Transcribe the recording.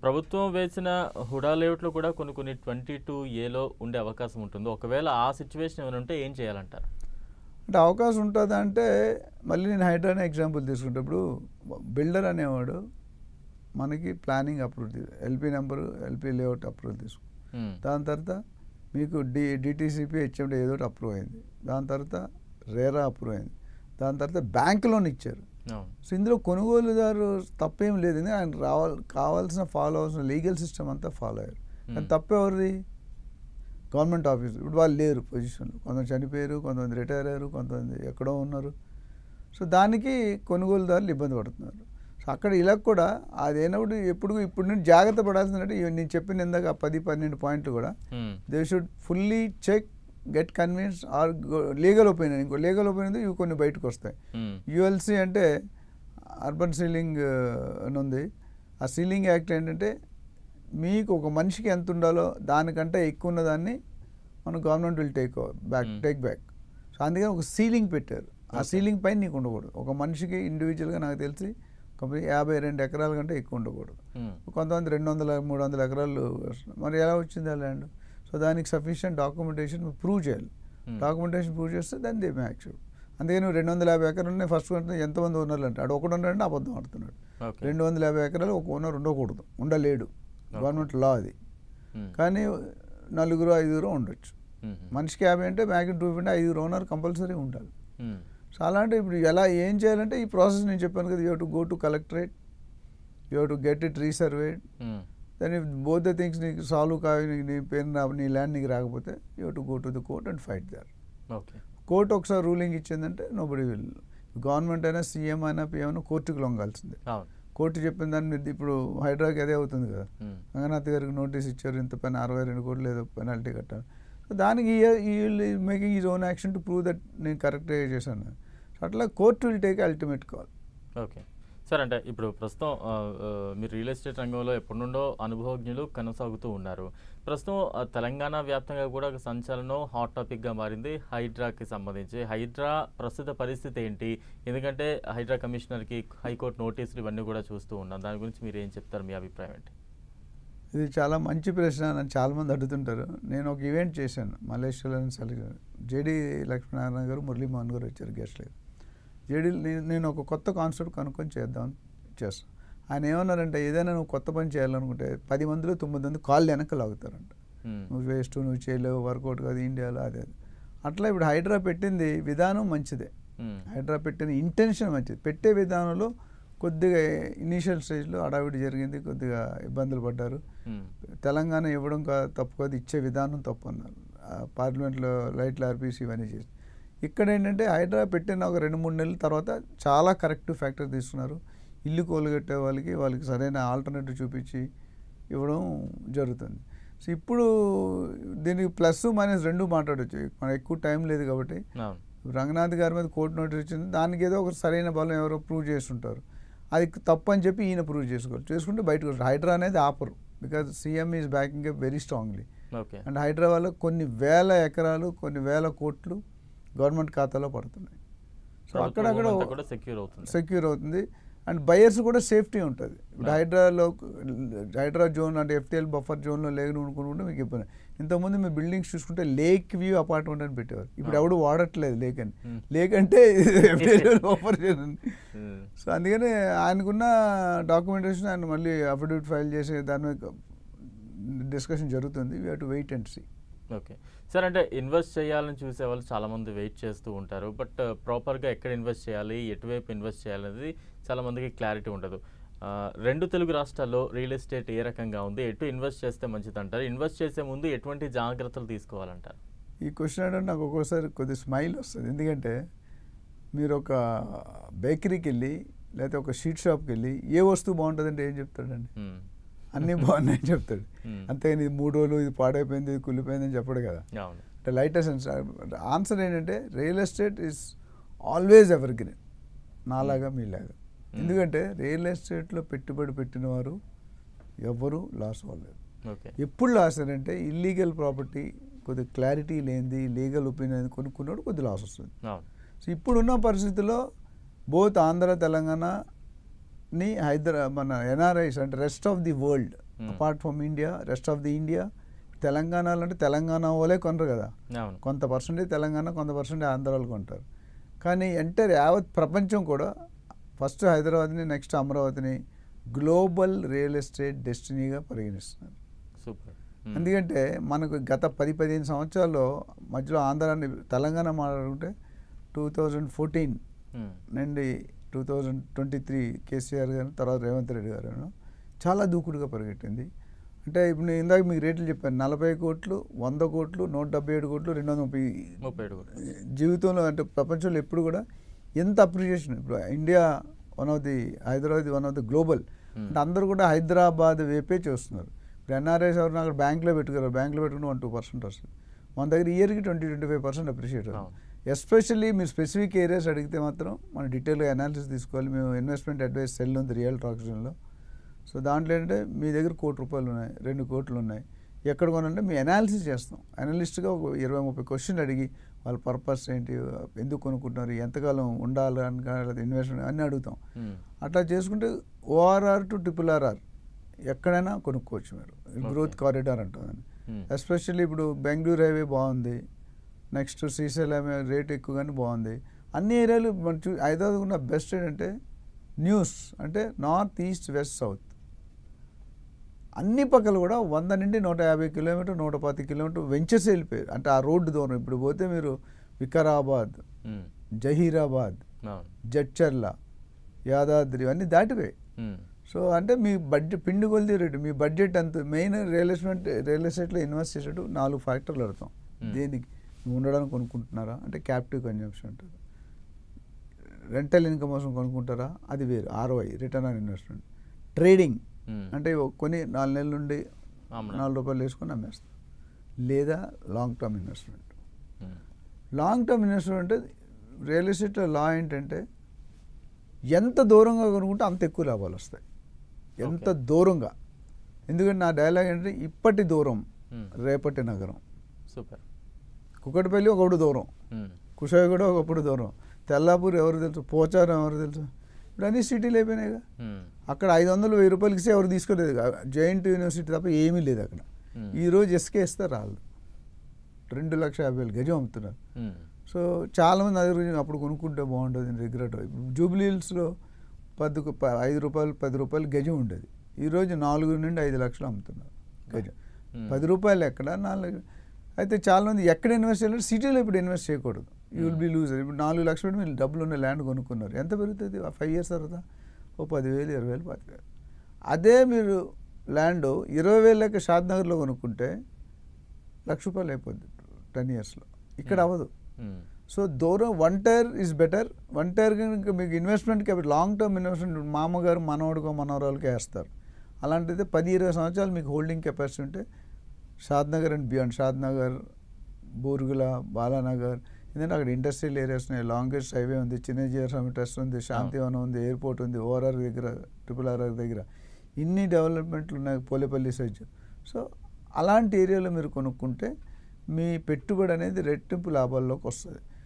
ప్రభుత్వం వేసిన హుడా లేఅవుట్లో కూడా కొన్ని 22A ఉండే అవకాశం ఉంటుంది. ఒకవేళ ఆ సిచ్యువేషన్ ఏమైనా ఉంటే ఏం చేయాలంటారు? అంటే అవకాశం ఉంటుందా అంటే మళ్ళీ నేను హైడ్రానే ఎగ్జాంపుల్ తీసుకుంటే ఇప్పుడు బిల్డర్ అనేవాడు మనకి planning approve LP layout approval తీసుకు దాని తర్వాత మీకు డిటీసీపీ హెచ్ఎండి ఏదో ఒకటి అప్రూవ్ అయింది. దాని తర్వాత రేరా అప్రూవ్ అయింది. దాని తర్వాత బ్యాంక్ లోన్ ఇచ్చారు. సో ఇందులో కొనుగోలుదారు తప్పేం లేదు, ఆయన కావాల్సిన ఫాలో అవ్వాల్సిన లీగల్ సిస్టమ్ అంతా ఫాలో అయ్యారు. కానీ తప్పెవరిది? Government office. ఇప్పుడు వాళ్ళు లేరు పొజిషన్లో, కొంతమంది చనిపోయారు, కొంతమంది రిటైర్ అయ్యారు, కొంతమంది ఎక్కడో ఉన్నారు. సో దానికి కొనుగోలుదారులు ఇబ్బంది పడుతున్నారు. సో అక్కడ ఇలా కూడా అదేనప్పుడు ఇప్పుడు నుండి జాగ్రత్త పడాల్సిందంటే నేను చెప్పిన ఇందాక 10-12 పాయింట్లు కూడా they should fully check, get convince or legal opinion. ఇంకో లీగల్ ఒపీనియన్ ఇవి కొన్ని బయటకు వస్తాయి. యుఎల్సి అంటే అర్బన్ సీలింగ్ అని ఉంది. ఆ సీలింగ్ యాక్ట్ ఏంటంటే మీకు ఒక మనిషికి ఎంత ఉండాలో దానికంటే ఎక్కువ ఉన్నదాన్ని మన government will take back. So అందుకని ఒక సీలింగ్ పెట్టారు. ఆ సీలింగ్ పైన నీకు ఉండకూడదు. ఒక మనిషికి ఇండివిజువల్గా నాకు తెలిసి 52 ఎకరాల కంటే ఎక్కువ ఉండకూడదు. కొంతమంది 200-300 ఎకరాలు. మరి ఎలా వచ్చింది ఆ ల్యాండ్? సో దానికి సఫిషియంట్ డాక్యుమెంటేషన్ ప్రూవ్ చేయాలి. డాక్యుమెంటేషన్ ప్రూవ్ చేస్తే దాన్ని దే మే యాక్చువల్. అందుకని 250 ఎకరాలు ఫస్ట్ ఎంతమంది ఓనర్లు అంటే ఆడు ఒకటి ఉన్నాడంటే అబద్ధం ఆడుతున్నాడు. 250 ఎకరాలు ఒక ఓనర్ ఉండకూడదు, ఉండలేడు. గవర్నమెంట్ లా అది. కానీ 4-5 ఉండొచ్చు. మనిషికి 50 అంటే మ్యాక్సిమం 250, 5 ఓనర్ కంపల్సరీ ఉండాలి. సో అలాంటి ఇప్పుడు ఎలా ఏం చేయాలంటే ఈ ప్రాసెస్ నేను చెప్పాను కదా, you have to go to collectorate, you have to get it resurveyed. Then if both the things నీకు సాల్వ్ కావి, నీ పేరు నీ ల్యాండ్ నీకు రాకపోతే you have to go to the court and fight there. Court ఒకసారి రూలింగ్ ఇచ్చిందంటే nobody will, government అయినా సీఎం అయినా పిఎం అయినా కోర్టుకు లొంగాల్సిందే. కోర్టు చెప్పిన దాన్ని మీరు ఇప్పుడు హైడ్రాకి అదే అవుతుంది కదా, రంగనాథ్ గారికి నోటీస్ ఇచ్చారు, ఇంత పైన 62 కోట్లు ఏదో పెనాల్టీ కట్టాలి. సో దానికి making is own action to prove that నేను కరెక్ట్గా చేశాను. సో అట్లా court will take ultimate call. Okay sir, అంటే ఇప్పుడు ప్రస్తుతం మీరు రియల్ ఎస్టేట్ రంగంలో ఎప్పటి నుండో అనుభవజ్ఞులు కొనసాగుతూ ఉన్నారు. ప్రస్తుతం తెలంగాణ వ్యాప్తంగా కూడా ఒక సంచలనం హాట్ టాపిక్గా మారింది హైడ్రాకి సంబంధించి. హైడ్రా ప్రస్తుత పరిస్థితి ఏంటి? ఎందుకంటే హైడ్రా కమిషనర్కి హైకోర్టు నోటీసులు ఇవన్నీ కూడా చూస్తూ ఉన్నాం. దాని గురించి మీరు ఏం చెప్తారు? మీ అభిప్రాయం ఏంటి? ఇది చాలా మంచి ప్రశ్న, నన్ను చాలామంది అడుగుతుంటారు. నేను ఒక ఈవెంట్ చేశాను మలేషియాలో. జేడీ లక్ష్మీనారాయణ గారు, మురళీమోహన్ గారు వచ్చారు గెస్ట్లుగా. జేడీ నేను ఒక కొత్త కాన్సెప్ట్ కనుక్కొని చేస్తాను. ఆయన ఏమన్నారంటే, ఏదైనా నువ్వు కొత్త పని చేయాలనుకుంటే 10 మందిలో 9 మంది కాళ్ళు వెనక్కి లాగుతారంట. నువ్వు వేస్ట్, నువ్వు చేయలేవు, వర్కౌట్ కాదు ఇండియాలో అదే. అట్లా ఇప్పుడు హైడ్రా పెట్టింది విధానం మంచిదే, హైడ్రా పెట్టిన ఇంటెన్షన్ మంచిది. పెట్టే విధానంలో కొద్దిగా ఇనీషియల్ స్టేజ్లో అడావిడి జరిగింది, కొద్దిగా ఇబ్బందులు పడ్డారు. తెలంగాణ ఇవ్వడం తప్పు కాదు, ఇచ్చే విధానం తప్పు అన్నారు. పార్లమెంట్లో లైట్లు ఆర్పీసీ ఇవన్నీ చేసి. ఇక్కడ ఏంటంటే హైడ్రా పెట్టిన ఒక 2-3 నెలల తర్వాత చాలా కరెక్టివ్ ఫ్యాక్టర్ తీసుకున్నారు. ఇల్లు కోలుగట్టే వాళ్ళకి సరైన ఆల్టర్నేటివ్ చూపించి ఇవ్వడం జరుగుతుంది. సో ఇప్పుడు దీనికి ప్లస్ మైనస్ 2 మాట్లాడవచ్చు. మనకు ఎక్కువ టైం లేదు కాబట్టి రంగనాథ్ గారి మీద కోర్టు నోటీస్ వచ్చింది, దానికి ఏదో ఒక సరైన బలం ఎవరో ప్రూవ్ చేస్తుంటారు. అది తప్పు అని చెప్పి ఈయన ప్రూవ్ చేసుకుంటే బయటకు వస్తారు. హైడ్రా అనేది ఆపరు, because CM is backing up very strongly. And Hydraa వల్ల కొన్ని వేల ఎకరాలు, కొన్ని వేల కోట్లు గవర్నమెంట్ ఖాతాలో పడుతున్నాయి. సో అక్కడక్కడ సెక్యూర్ అవుతుంది. అండ్ బయర్స్ కూడా సేఫ్టీ ఉంటుంది. ఇప్పుడు హైడ్రా జోన్ అంటే FTL బఫర్ జోన్లో లేకుంటే మీకు ఇబ్బంది. ఇంతకుముందు మీ బిల్డింగ్స్ చూసుకుంటే లేక్ వ్యూ అపార్ట్మెంట్ అని పెట్టేవారు. ఇప్పుడు ఎవడు వాడట్లేదు లేక్ అని. లేక్ అంటే FTL బఫర్ జోన్ అని. సో అందుకని ఆయనకున్న డాక్యుమెంటేషన్ ఆయన మళ్ళీ అఫిడవిట్ ఫైల్ చేసి దాని మీద డిస్కషన్ జరుగుతుంది. We have to wait and see. Okay sir, అంటే ఇన్వెస్ట్ చేయాలని చూసే వాళ్ళు చాలామంది వెయిట్ చేస్తూ ఉంటారు. బట్ ప్రాపర్గా ఎక్కడ ఇన్వెస్ట్ చేయాలి, ఎటువైపు ఇన్వెస్ట్ చేయాలనేది చాలామందికి క్లారిటీ ఉండదు. 2 తెలుగు రాష్ట్రాల్లో రియల్ ఎస్టేట్ ఏ రకంగా ఉంది, ఎటు ఇన్వెస్ట్ చేస్తే మంచిది అంటారు? ఇన్వెస్ట్ చేసే ముందు ఎటువంటి జాగ్రత్తలు తీసుకోవాలంటారు? ఈ క్వశ్చన్ అంటే నాకు ఒక్కోసారి కొద్దిగా స్మైల్ వస్తుంది. ఎందుకంటే మీరు ఒక బేకరీకి వెళ్ళి లేకపోతే ఒక స్వీట్ షాప్కి వెళ్ళి ఏ వస్తువు బాగుంటుందంటే ఏం చెప్తాడండి? అన్నీ బాగున్నాయని చెప్తాడు. అంతేగాని ఇది 3 రోజులు ఇది పాడైపోయింది, ఇది కుళ్ళిపోయింది అని చెప్పడు కదా. అంటే లైటెస్ట్ ఆన్సర్ ఏంటంటే real estate is always ever green, నాలాగా మీలాగా. ఎందుకంటే రియల్ ఎస్టేట్లో పెట్టుబడి పెట్టిన వారు ఎవరు లాస్ అవ్వలేదు. ఎప్పుడు లాస్ అంటే ఇల్లీగల్ ప్రాపర్టీ కొద్దిగా క్లారిటీ లేనిది, లీగల్ ఒపీనియన్ కొనుక్కున్నాడు కొద్ది లాస్ వస్తుంది. సో ఇప్పుడున్న పరిస్థితుల్లో బోత్ ఆంధ్ర తెలంగాణని మన NRIs అంటే rest of the world apart from India, rest of the India. తెలంగాణలో అంటే తెలంగాణ వాళ్ళే కొనరు కదా, అవును. కొంత పర్సెంటేజ్ తెలంగాణ, కొంత పర్సెంటేజ్ ఆంధ్ర వాళ్ళు కొంటారు. కానీ ఎంటర్ యావత్ ప్రపంచం కూడా ఫస్ట్ హైదరాబాద్ని, నెక్స్ట్ అమరావతిని గ్లోబల్ రియల్ ఎస్టేట్ డెస్టినీగా పరిగణిస్తున్నారు. సూపర్. ఎందుకంటే మనకు గత 10-15 సంవత్సరాల్లో మధ్యలో ఆంధ్రాని, తెలంగాణ మాట్లాడుకుంటే 2014 నుండి 2023 కేసీఆర్ గారు, తర్వాత రేవంత్ రెడ్డి గారు చాలా దూకుడుగా పరిగెట్టింది. అంటే ఇప్పుడు నేను ఇందాక మీకు రేట్లు చెప్పాను, 40 కోట్లు, 100 కోట్లు, 177 కోట్లు, 237 కోట్లు. జీవితంలో అంటే ప్రపంచంలో ఎప్పుడు కూడా ఎంత అప్రిషియేషన్. ఇప్పుడు India one of the, Hyderabad one of the global, అంటే అందరూ కూడా హైదరాబాద్ వైపే చూస్తున్నారు. ఇప్పుడు ఎన్ఆర్ఐస్ ఎవరిని అక్కడ బ్యాంక్లో పెట్టుకున్నారు, బ్యాంక్లో పెట్టుకుని 1-2% వస్తుంది. మన దగ్గర ఇయర్కి 20-25% అప్రిషియేట్ అవుతుంది. ఎస్పెషల్లీ మీరు స్పెసిఫిక్ ఏరియాస్ అడిగితే మాత్రం మనం డీటెయిల్గా అనాలిసిస్ తీసుకోవాలి. మేము ఇన్వెస్ట్మెంట్ అడ్వైస్ సెల్ ఉంది రియల్ టాక్సిన్లో. సో దాంట్లో ఏంటంటే మీ దగ్గర ₹1 కోటి ఉన్నాయి, 2 కోట్లు ఉన్నాయి, ఎక్కడ కొనంటే మీ అనాలిసిస్ చేస్తాం. అనలిస్ట్గా ఒక 20-30 క్వశ్చన్లు అడిగి వాళ్ళ పర్పస్ ఏంటి, ఎందుకు కొనుక్కుంటున్నారు, ఎంతకాలం ఉండాలి అని ఇన్వెస్ట్మెంట్ అన్నీ అడుగుతాం. అట్లా చేసుకుంటే ORR to RRR ఎక్కడైనా కొనుక్కోవచ్చు మీరు. Growth corridor అంటుందని. ఎస్పెషల్లీ ఇప్పుడు బెంగళూరు హైవే బాగుంది, నెక్స్ట్ శ్రీశైలం రేట్ ఎక్కువగానే బాగుంది. అన్ని ఏరియాలు మన హైదరాబాద్ ఉన్న బెస్ట్ ఏంటంటే న్యూస్ అంటే నార్త్, ఈస్ట్, వెస్ట్, సౌత్ అన్ని పక్కలు కూడా 100 నుండి 150 కిలోమీటర్, 110 కిలోమీటర్ వెంచర్స్ వెళ్ళిపోయారు. అంటే ఆ రోడ్డు దూరం. ఇప్పుడు పోతే మీరు వికారాబాద్, జహీరాబాద్, జడ్చర్ల, యాదాద్రి అన్నీ దాటిపోయాయి. సో అంటే మీ బడ్జెట్ పిండి కొలిది రేటు, మీ బడ్జెట్ అంత. మెయిన్ రియల్ ఎస్టేట్లో ఇన్వెస్ట్ చేసేటప్పుడు 4 ఫ్యాక్టర్లు అడుగుతాం. దేనికి నువ్వు ఉండడానికి కొనుక్కుంటున్నారా అంటే క్యాపిటివ్ కన్జంప్షన్ అంటారు. రెంటల్ ఇన్కమ్ కోసం కొనుక్కుంటారా, అది వేరు, ROI return on investment. Trading అంటే కొని 4 నెలల నుండి ₹4 వేసుకొని అమ్మేస్తాం. లేదా long term investment. Long term investment అంటే రియల్ ఎస్టేట్లో లా ఏంటంటే ఎంత దూరంగా కొనుక్కుంటే అంత ఎక్కువ లాభాలు వస్తాయి. ఎంత దూరంగా. ఎందుకంటే నా డైలాగ్ ఏంటంటే ఇప్పటి దూరం రేపటి నగరం. సూపర్. కుకట్పల్లి ఒకప్పుడు దూరం, కుషాయిగూడ ఒకప్పుడు దూరం, తెల్లాపూర్ ఎవరు తెలుసు, పోచారం ఎవరు తెలుసు. ఇప్పుడు అన్ని సిటీలు అయిపోయినాయిగా. అక్కడ 500-1000 ఇస్తే ఎవరు తీసుకోలేదు. జైంట్ యూనివర్సిటీ తప్ప ఏమీ లేదు అక్కడ. ఈరోజు ఎస్కే ఇస్తే రాదు, 2,50,000 గజం అమ్ముతున్నారు. సో చాలామంది అదే రోజు అప్పుడు కొనుక్కుంటే బాగుంటుంది రిగ్రెట్. జూబ్లీ హిల్స్లో ₹5-10 గజం ఉండేది. ఈరోజు 4 నుండి 5 లక్షలు అమ్ముతున్నారు గజం. ₹10 ఎక్కడ, 4. అయితే చాలామంది ఎక్కడ ఇన్వెస్ట్ చేయాలంటే సిటీలో ఇప్పుడు ఇన్వెస్ట్ చేయకూడదు. You will be loser. ఇప్పుడు 4 లక్షలు పెట్టి మీరు డబ్బులు ఉన్న ల్యాండ్ కొనుక్కున్నారు, ఎంత పెరుగుతుంది 5 years తర్వాత? ఓ 10,000, 20,000, 25,000. అదే మీరు ల్యాండ్ 20,000 లెక్క షాద్నగర్లో కొనుక్కుంటే ₹1,00,000 అయిపోద్ది 10 yearsలో. ఇక్కడ అవ్వదు. సో దూరం 1 tier ఈజ్ బెటర్. 1 tier కనుక మీకు investment capital, long term investment మామగారు మనవడికో మనవరాలకి వేస్తారు. అలాంటిది 10-20 సంవత్సరాలు మీకు హోల్డింగ్ కెపాసిటీ ఉంటే షాద్నగర్ అండ్ బియాండ్, షాద్నగర్, బూర్గుల, బాలానగర్, ఎందుకంటే అక్కడ ఇండస్ట్రియల్ ఏరియాస్ ఉన్నాయి, లాంగెస్ట్ హైవే ఉంది, చిన్నజీఆర్ ట్రస్ట్ ఉంది, శాంతివనం ఉంది, ఎయిర్పోర్ట్ ఉంది, ORR దగ్గర, RRR దగ్గర ఇన్ని డెవలప్మెంట్లు ఉన్నాయి, పోలేపల్లి సైజ్. సో అలాంటి ఏరియాలో మీరు కొనుక్కుంటే మీ పెట్టుబడి అనేది రెట్టింపు లాభాల్లోకి వస్తుంది.